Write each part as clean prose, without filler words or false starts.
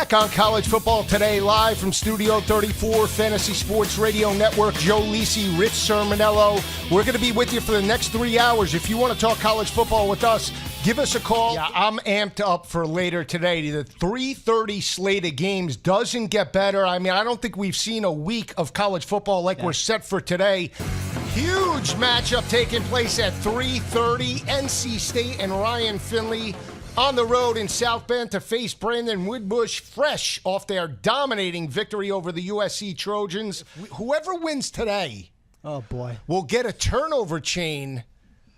back on College Football Today, live from Studio 34, Fantasy Sports Radio Network. Joe Lisi, Rich Sermonello. We're going to be with you for the next 3 hours. If you want to talk college football with us, give us a call. Yeah, I'm amped up for later today. The 3:30 slate of games doesn't get better. I mean, I don't think we've seen a week of college football like we're set for today. Huge matchup taking place at 3:30. NC State and Ryan Finley on the road in South Bend to face Brandon Woodbush, fresh off their dominating victory over the USC Trojans. Whoever wins today, oh boy, will get a turnover chain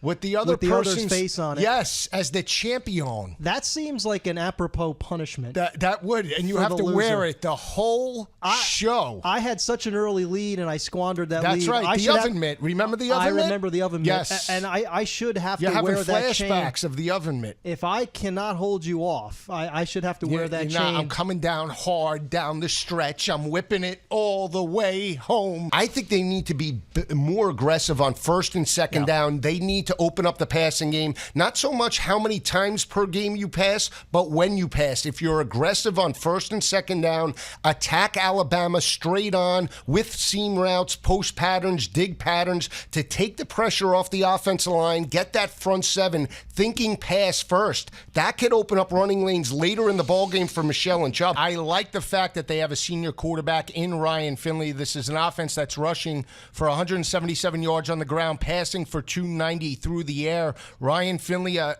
with the other person's face on it. Yes, as the champion. That seems like an apropos punishment. That would, and you have to wear it the whole show. I had such an early lead, and I squandered that lead. That's right. The oven mitt. Remember the oven mitt? I remember the oven mitt. Yes. And I should have to wear You're that having chain. flashbacks of the oven mitt. If I cannot hold you off, I should have to wear that chain. I'm coming down hard down the stretch. I'm whipping it all the way home. I think they need to be more aggressive on first and second down. They need to open up the passing game. Not so much how many times per game you pass, but when you pass. If you're aggressive on first and second down, attack Alabama straight on with seam routes, post patterns, dig patterns to take the pressure off the offensive line, get that front seven thinking pass first. That could open up running lanes later in the ballgame for Michelle and Chubb. I like the fact that they have a senior quarterback in Ryan Finley. This is an offense that's rushing for 177 yards on the ground, passing for 290 through the air. Ryan Finley, a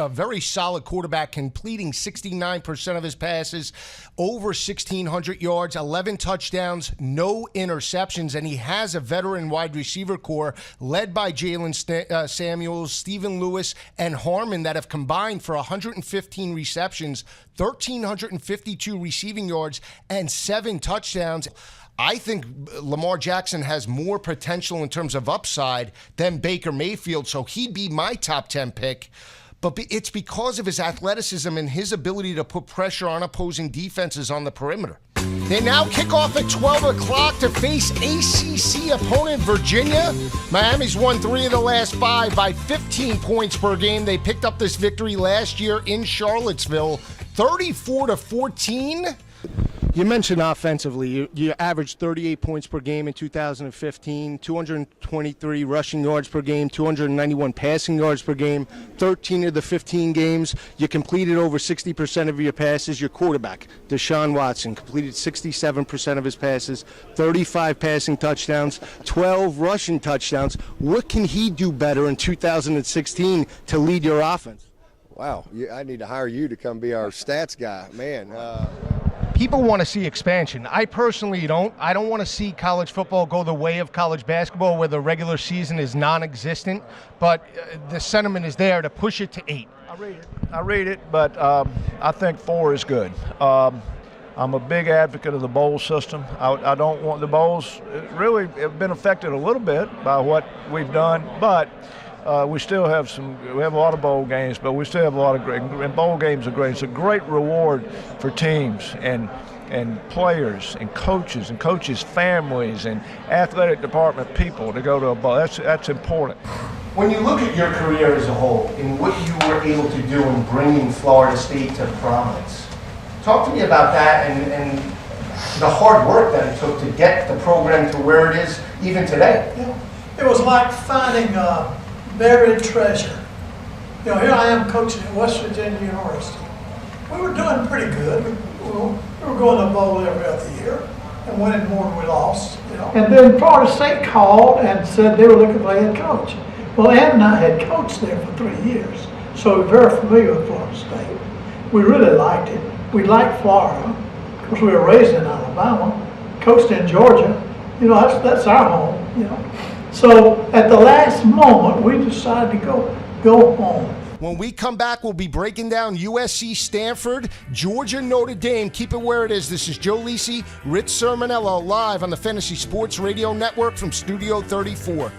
very solid quarterback, completing 69% of his passes, over 1,600 yards, 11 touchdowns, no interceptions, and he has a veteran wide receiver core led by Jalen Samuels, Stephen Lewis, and Harmon that have combined for 115 receptions, 1,352 receiving yards, and 7 touchdowns. I think Lamar Jackson has more potential in terms of upside than Baker Mayfield, so he'd be my top 10 pick. But it's because of his athleticism and his ability to put pressure on opposing defenses on the perimeter. They now kick off at 12 o'clock to face ACC opponent Virginia. Miami's won 3 of the last 5 by 15 points per game. They picked up this victory last year in Charlottesville, 34-14. You mentioned offensively, you averaged 38 points per game in 2015, 223 rushing yards per game, 291 passing yards per game, 13 of the 15 games. You completed over 60% of your passes. Your quarterback, Deshaun Watson, completed 67% of his passes, 35 passing touchdowns, 12 rushing touchdowns. What can he do better in 2016 to lead your offense? Wow, I need to hire you to come be our stats guy, man. People want to see expansion. I personally don't. I don't want to see college football go the way of college basketball where the regular season is non-existent, but the sentiment is there to push it to 8. I read it, but I think 4 is good. I'm a big advocate of the bowl system. I don't want the bowls really have been affected a little bit by what we've done, but we still have we have a lot of bowl games, but we still have a lot of great, and bowl games are great. It's a great reward for teams and players and coaches' families and athletic department people to go to a bowl. That's important. When you look at your career as a whole and what you were able to do in bringing Florida State to prominence, talk to me about that and the hard work that it took to get the program to where it is even today. It was like finding buried treasure. Here I am coaching at West Virginia University. We were doing pretty good. We were going to bowl every other year and winning more than we lost. And then Florida State called and said they were looking for a head coach. Well, Ed and I had coached there for 3 years, so we're very familiar with Florida State. We really liked it. We liked Florida because we were raised in Alabama, coached in Georgia. That's our home. So at the last moment, we decided to go home. When we come back, we'll be breaking down USC, Stanford, Georgia, Notre Dame. Keep it where it is. This is Joe Lisi, Rich Sermonello, live on the Fantasy Sports Radio Network from Studio 34.